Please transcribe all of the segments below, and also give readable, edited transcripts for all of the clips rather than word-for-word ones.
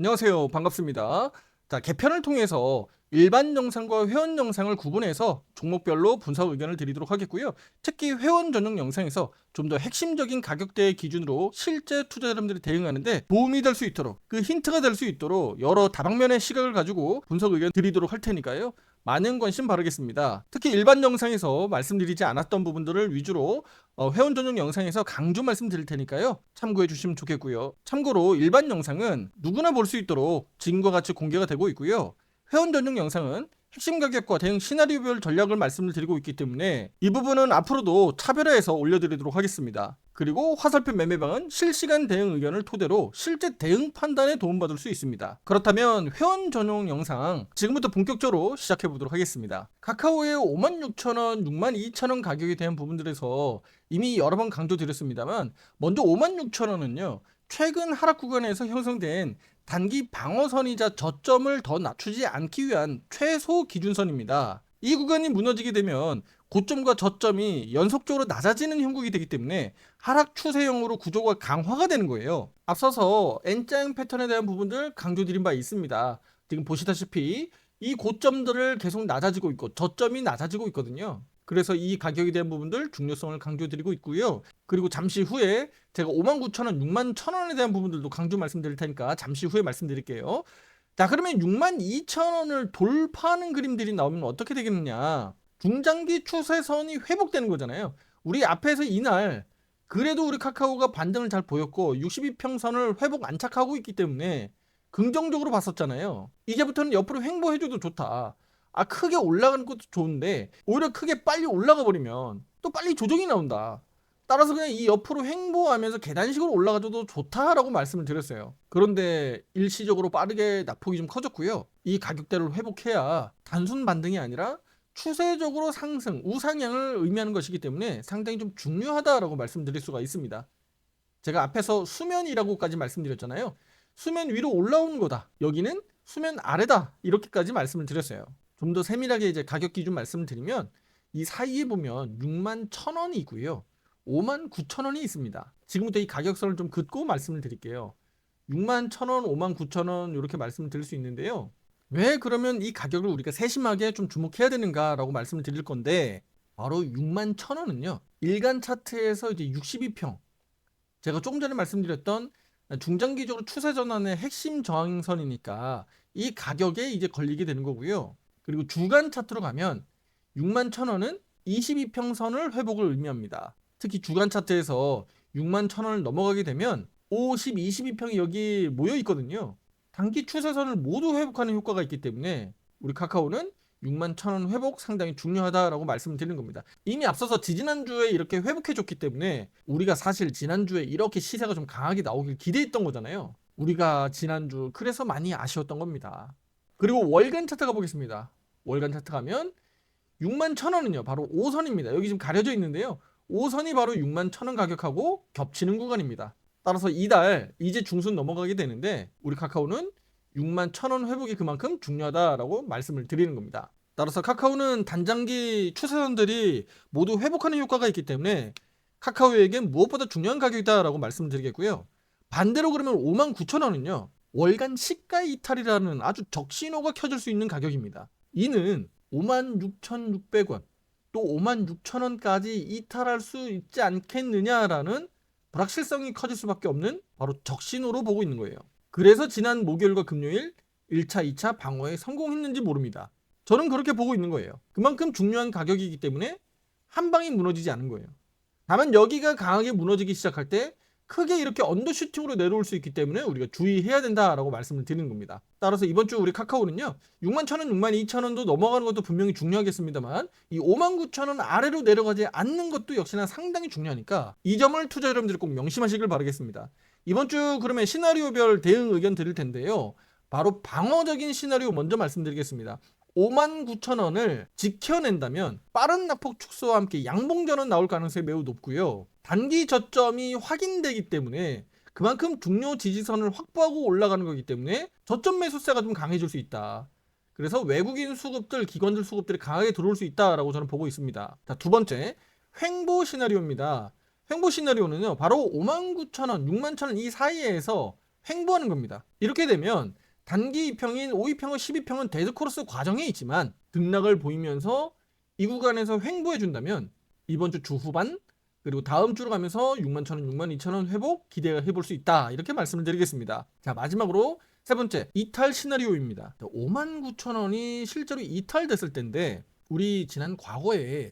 안녕하세요. 반갑습니다. 자, 개편을 통해서 일반 영상과 회원 영상을 구분해서 종목별로 분석 의견을 드리도록 하겠고요. 특히 회원 전용 영상에서 좀 더 핵심적인 가격대의 기준으로 실제 투자자분들이 대응하는데 도움이 될 수 있도록, 그 힌트가 될 수 있도록 여러 다방면의 시각을 가지고 분석 의견 드리도록 할 테니까요. 많은 관심 바라겠습니다. 특히 일반 영상에서 말씀드리지 않았던 부분들을 위주로 회원 전용 영상에서 강조 말씀드릴 테니까요. 참고해 주시면 좋겠고요. 참고로 일반 영상은 누구나 볼 수 있도록 지금과 같이 공개가 되고 있고요. 회원 전용 영상은 핵심 가격과 대응 시나리오별 전략을 말씀을 드리고 있기 때문에 이 부분은 앞으로도 차별화해서 올려드리도록 하겠습니다. 그리고 화살표 매매방은 실시간 대응 의견을 토대로 실제 대응 판단에 도움받을 수 있습니다. 그렇다면 회원 전용 영상 지금부터 본격적으로 시작해 보도록 하겠습니다. 카카오의 56,000원, 62,000원 가격에 대한 부분들에서 이미 여러 번 강조드렸습니다만, 먼저 56,000원은요 최근 하락 구간에서 형성된 단기 방어선이자 저점을 더 낮추지 않기 위한 최소 기준선입니다. 이 구간이 무너지게 되면 고점과 저점이 연속적으로 낮아지는 형국이 되기 때문에 하락 추세형으로 구조가 강화가 되는 거예요. 앞서서 N자형 패턴에 대한 부분들 강조드린 바 있습니다. 지금 보시다시피 이 고점들을 계속 낮아지고 있고 저점이 낮아지고 있거든요. 그래서 이 가격에 대한 부분들 중요성을 강조드리고 있고요. 그리고 잠시 후에 제가 59,000원, 61,000원에 대한 부분들도 강조 말씀드릴 테니까 잠시 후에 말씀드릴게요. 자, 그러면 62,000원을 돌파하는 그림들이 나오면 어떻게 되겠느냐? 중장기 추세선이 회복되는 거잖아요. 우리 앞에서 이날 그래도 우리 카카오가 반등을 잘 보였고 62평선을 회복 안착하고 있기 때문에 긍정적으로 봤었잖아요. 이제부터는 옆으로 횡보해줘도 좋다. 크게 올라가는 것도 좋은데 오히려 크게 빨리 올라가 버리면 또 빨리 조정이 나온다. 따라서 그냥 이 옆으로 횡보하면서 계단식으로 올라가줘도 좋다라고 말씀을 드렸어요. 그런데 일시적으로 빠르게 낙폭이 좀 커졌고요. 이 가격대를 회복해야 단순 반등이 아니라 추세적으로 상승, 우상향을 의미하는 것이기 때문에 상당히 좀 중요하다라고 말씀드릴 수가 있습니다. 제가 앞에서 수면이라고까지 말씀드렸잖아요. 수면 위로 올라오는 거다. 여기는 수면 아래다. 이렇게까지 말씀을 드렸어요. 좀 더 세밀하게 이제 가격 기준 말씀을 드리면 이 사이에 보면 61,000원이 있고요. 59,000원이 있습니다. 지금부터 이 가격선을 좀 긋고 말씀을 드릴게요. 61,000원, 59,000원 이렇게 말씀을 드릴 수 있는데요. 왜 그러면 이 가격을 우리가 세심하게 좀 주목해야 되는가라고 말씀을 드릴 건데, 바로 61,000원은요. 일간 차트에서 이제 62평, 제가 조금 전에 말씀드렸던 중장기적으로 추세 전환의 핵심 저항선이니까 이 가격에 이제 걸리게 되는 거고요. 그리고 주간 차트로 가면 61,000원은 22평선을 회복을 의미합니다. 특히 주간 차트에서 61,000원을 넘어가게 되면 50, 22평이 여기 모여 있거든요. 단기 추세선을 모두 회복하는 효과가 있기 때문에 우리 카카오는 61,000원 회복 상당히 중요하다라고 말씀을 드리는 겁니다. 이미 앞서서 지지난주에 이렇게 회복해줬기 때문에 우리가 사실 지난주에 이렇게 시세가 좀 강하게 나오길 기대했던 거잖아요. 우리가 지난주 그래서 많이 아쉬웠던 겁니다. 그리고 월간 차트 가보겠습니다. 월간 차트 가면 61,000원은요 바로 5선입니다. 여기 지금 가려져 있는데요. 5선이 바로 61,000원 가격하고 겹치는 구간입니다. 따라서 이달 이제 중순 넘어가게 되는데 우리 카카오는 61,000원 회복이 그만큼 중요하다라고 말씀을 드리는 겁니다. 따라서 카카오는 단장기 추세선들이 모두 회복하는 효과가 있기 때문에 카카오에겐 무엇보다 중요한 가격이다라고 말씀을 드리겠고요. 반대로 그러면 59,000원은요. 월간 시가 이탈이라는 아주 적신호가 켜질 수 있는 가격입니다. 이는 56,600원 또 56,000원까지 이탈할 수 있지 않겠느냐라는 불확실성이 커질 수밖에 없는 바로 적신호로 보고 있는 거예요. 그래서 지난 목요일과 금요일 1차, 2차 방어에 성공했는지 모릅니다. 저는 그렇게 보고 있는 거예요. 그만큼 중요한 가격이기 때문에 한 방에 무너지지 않은 거예요. 다만 여기가 강하게 무너지기 시작할 때 크게 이렇게 언더슈팅으로 내려올 수 있기 때문에 우리가 주의해야 된다라고 말씀을 드리는 겁니다. 따라서 이번 주 우리 카카오는요 61,000원, 62,000원도 넘어가는 것도 분명히 중요하겠습니다만 이 59,000원 아래로 내려가지 않는 것도 역시나 상당히 중요하니까 이 점을 투자 여러분들이 꼭 명심하시길 바라겠습니다. 이번 주 그러면 시나리오별 대응 의견 드릴 텐데요. 바로 방어적인 시나리오 먼저 말씀드리겠습니다. 59,000원을 지켜낸다면 빠른 낙폭 축소와 함께 양봉전환 나올 가능성이 매우 높고요. 단기 저점이 확인되기 때문에 그만큼 중요 지지선을 확보하고 올라가는 거기 때문에 저점 매수세가 좀 강해질 수 있다. 그래서 외국인 수급들, 기관들 수급들이 강하게 들어올 수 있다라고 저는 보고 있습니다. 자, 두 번째, 횡보 시나리오입니다. 횡보 시나리오는요 바로 59,000원, 61,000원 이 사이에서 횡보하는 겁니다. 이렇게 되면 단기 2평인 5위평과 10위평은 데드크로스 과정에 있지만 등락을 보이면서 이 구간에서 횡보해준다면 이번 주 주후반 그리고 다음 주로 가면서 61,000원, 62,000원 회복 기대해볼 수 있다. 이렇게 말씀을 드리겠습니다. 자, 마지막으로 세 번째 이탈 시나리오입니다. 59,000원이 실제로 이탈됐을 때인데 우리 지난 과거에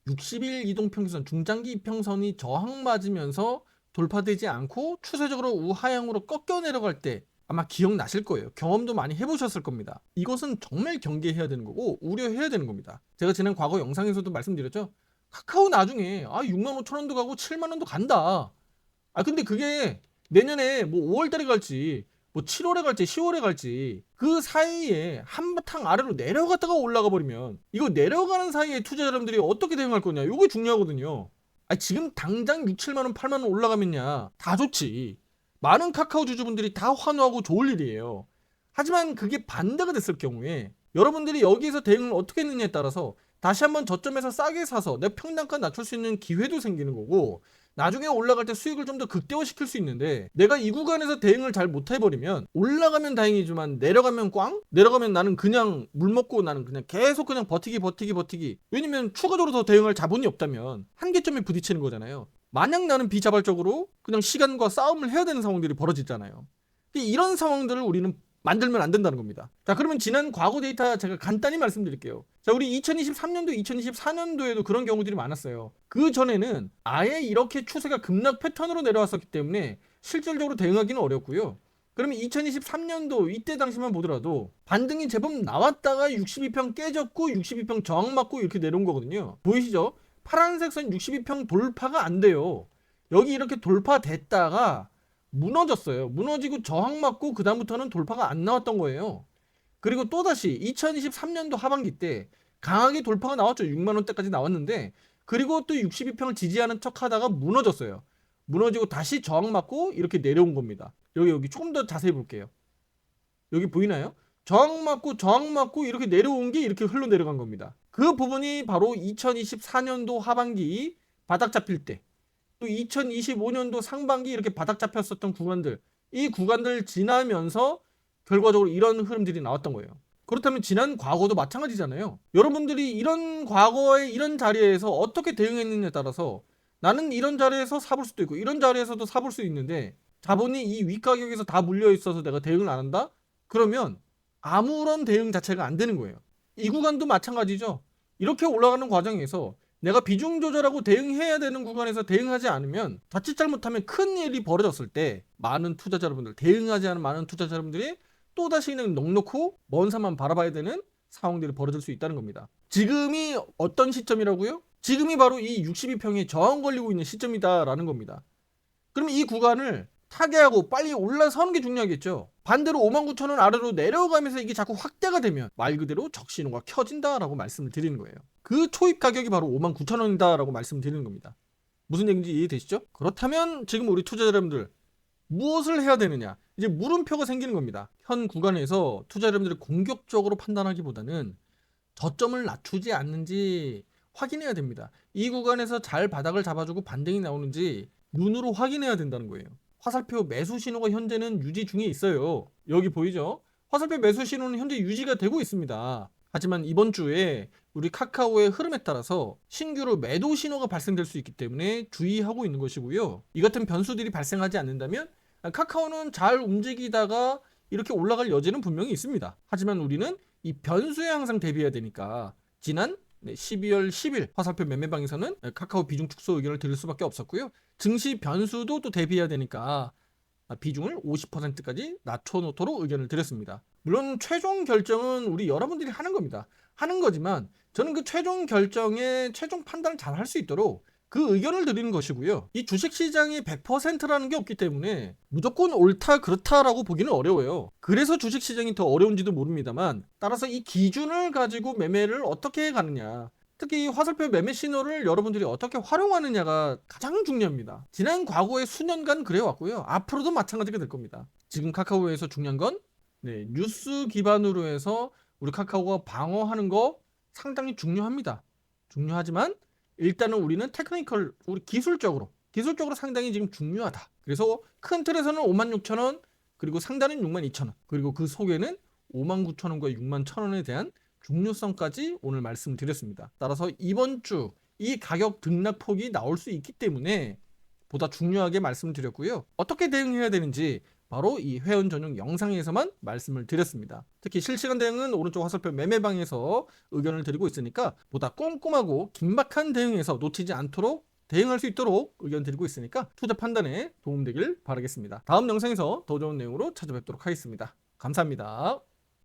60일 이동평균선 중장기 이평선이 저항 맞으면서 돌파되지 않고 추세적으로 우하향으로 꺾여 내려갈 때 아마 기억나실 거예요. 경험도 많이 해보셨을 겁니다. 이것은 정말 경계해야 되는 거고 우려해야 되는 겁니다. 제가 지난 과거 영상에서도 말씀드렸죠. 카카오 나중에 65,000원도 가고 70,000원도 간다. 근데 그게 내년에 뭐 5월달에 갈지 뭐 7월에 갈지 10월에 갈지 그 사이에 한바탕 아래로 내려갔다가 올라가 버리면 이거 내려가는 사이에 투자자분들이 어떻게 대응할 거냐, 이게 중요하거든요. 지금 당장 6, 7만원 8만원 올라가면야 다 좋지, 많은 카카오 주주분들이 다 환호하고 좋을 일이에요. 하지만 그게 반대가 됐을 경우에 여러분들이 여기에서 대응을 어떻게 했느냐에 따라서 다시 한번 저점에서 싸게 사서 내 평단가 낮출 수 있는 기회도 생기는 거고, 나중에 올라갈 때 수익을 좀 더 극대화시킬 수 있는데 내가 이 구간에서 대응을 잘 못해버리면 올라가면 다행이지만 내려가면 꽝? 내려가면 나는 그냥 물 먹고 나는 그냥 계속 그냥 버티기. 왜냐면 추가적으로 더 대응할 자본이 없다면 한계점에 부딪히는 거잖아요. 마냥 나는 비자발적으로 그냥 시간과 싸움을 해야 되는 상황들이 벌어지잖아요. 이런 상황들을 우리는 만들면 안 된다는 겁니다. 자, 그러면 지난 과거 데이터 제가 간단히 말씀드릴게요. 자, 우리 2023년도, 2024년도에도 그런 경우들이 많았어요. 그 전에는 아예 이렇게 추세가 급락 패턴으로 내려왔었기 때문에 실질적으로 대응하기는 어렵고요. 그러면 2023년도 이때 당시만 보더라도 반등이 제법 나왔다가 62평 깨졌고 62평 저항 맞고 이렇게 내려온 거거든요. 보이시죠? 파란색 선 62평 돌파가 안 돼요. 여기 이렇게 돌파됐다가 무너졌어요. 무너지고 저항 맞고 그 다음부터는 돌파가 안 나왔던 거예요. 그리고 또다시 2023년도 하반기 때 강하게 돌파가 나왔죠. 6만원대까지 나왔는데, 그리고 또 62평을 지지하는 척 하다가 무너졌어요. 무너지고 다시 저항 맞고 이렇게 내려온 겁니다. 여기 조금 더 자세히 볼게요. 여기 보이나요? 저항 맞고 이렇게 내려온 게 이렇게 흘러 내려간 겁니다. 그 부분이 바로 2024년도 하반기 바닥 잡힐 때, 또 2025년도 상반기 이렇게 바닥 잡혔었던 구간들, 이 구간들 지나면서 결과적으로 이런 흐름들이 나왔던 거예요. 그렇다면 지난 과거도 마찬가지잖아요. 여러분들이 이런 과거의 이런 자리에서 어떻게 대응했느냐에 따라서 나는 이런 자리에서 사볼 수도 있고 이런 자리에서도 사볼 수 있는데, 자본이 이 윗가격에서 다 물려 있어서 내가 대응을 안 한다? 그러면 아무런 대응 자체가 안 되는 거예요. 이 구간도 마찬가지죠. 이렇게 올라가는 과정에서 내가 비중 조절하고 대응해야 되는 구간에서 대응하지 않으면 자칫 잘못하면 큰 일이 벌어졌을 때 많은 투자자 여러분들, 대응하지 않은 많은 투자자 여러분들이 또다시 그냥 넉넉히 먼 산만 바라봐야 되는 상황들이 벌어질 수 있다는 겁니다. 지금이 어떤 시점이라고요? 지금이 바로 이 62평에 저항 걸리고 있는 시점이다라는 겁니다. 그럼 이 구간을 타개하고 빨리 올라서는 게 중요하겠죠. 반대로 59,000원 아래로 내려가면서 이게 자꾸 확대가 되면 말 그대로 적신호가 켜진다라고 말씀을 드리는 거예요. 그 초입 가격이 바로 59,000원이다라고 말씀을 드리는 겁니다. 무슨 얘기인지 이해되시죠? 그렇다면 지금 우리 투자자 여러분들 무엇을 해야 되느냐? 이제 물음표가 생기는 겁니다. 현 구간에서 투자자 여러분들이 공격적으로 판단하기보다는 저점을 낮추지 않는지 확인해야 됩니다. 이 구간에서 잘 바닥을 잡아주고 반등이 나오는지 눈으로 확인해야 된다는 거예요. 화살표 매수 신호가 현재는 유지 중에 있어요. 여기 보이죠? 화살표 매수 신호는 현재 유지가 되고 있습니다. 하지만 이번 주에 우리 카카오의 흐름에 따라서 신규로 매도 신호가 발생될 수 있기 때문에 주의하고 있는 것이고요. 이 같은 변수들이 발생하지 않는다면 카카오는 잘 움직이다가 이렇게 올라갈 여지는 분명히 있습니다. 하지만 우리는 이 변수에 항상 대비해야 되니까 지난 12월 10일 화살표 매매방에서는 카카오 비중 축소 의견을 드릴 수밖에 없었고요. 증시 변수도 또 대비해야 되니까 비중을 50%까지 낮춰놓도록 의견을 드렸습니다. 물론 최종 결정은 우리 여러분들이 하는 겁니다. 하는 거지만 저는 그 최종 결정에 최종 판단을 잘 할 수 있도록 그 의견을 드리는 것이고요. 이 주식시장이 100%라는 게 없기 때문에 무조건 옳다 그렇다라고 보기는 어려워요. 그래서 주식시장이 더 어려운지도 모릅니다만, 따라서 이 기준을 가지고 매매를 어떻게 가느냐, 특히 이 화살표 매매 신호를 여러분들이 어떻게 활용하느냐가 가장 중요합니다. 지난 과거에 수년간 그래왔고요. 앞으로도 마찬가지가 될 겁니다. 지금 카카오에서 중요한 건 뉴스 기반으로 해서 우리 카카오가 방어하는 거 상당히 중요합니다. 중요하지만 일단은 우리는 테크니컬, 우리 기술적으로 상당히 지금 중요하다. 그래서 큰 틀에서는 56,000원, 그리고 상단은 62,000원, 그리고 그 속에는 59,000원과 61,000원에 대한 중요성까지 오늘 말씀드렸습니다. 따라서 이번 주 이 가격 등락폭이 나올 수 있기 때문에 보다 중요하게 말씀드렸고요. 어떻게 대응해야 되는지 바로 이 회원 전용 영상에서만 말씀을 드렸습니다. 특히 실시간 대응은 오른쪽 화살표 매매방에서 의견을 드리고 있으니까 보다 꼼꼼하고 긴박한 대응에서 놓치지 않도록 대응할 수 있도록 의견 드리고 있으니까 투자 판단에 도움되길 바라겠습니다. 다음 영상에서 더 좋은 내용으로 찾아뵙도록 하겠습니다. 감사합니다.